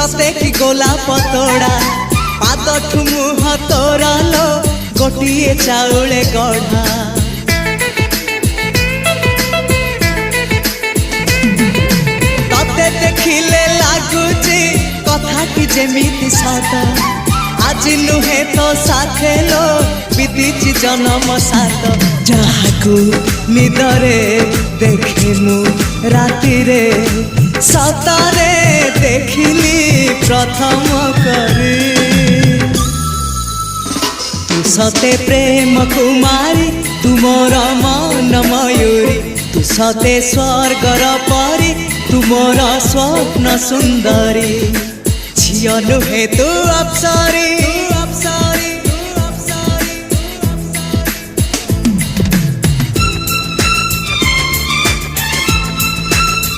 सते कि गोलाप तोड़ा पादठु मुह तोरा लो गोटिए चाउले गढ़ा तते देखिले लागुची कथाटी जेमिति सत आज नुहे तो साथे लो बीतीची जन्म सात जहाकू निदरे देखे मु राति रे सतरे देखिली प्रथम करी तू सते प्रेम कुमारी तुमर मन मयूरी तू सते स्वर्गर परी तुमर स्वप्न सुंदरी झियो नुहे तू अप्सरी।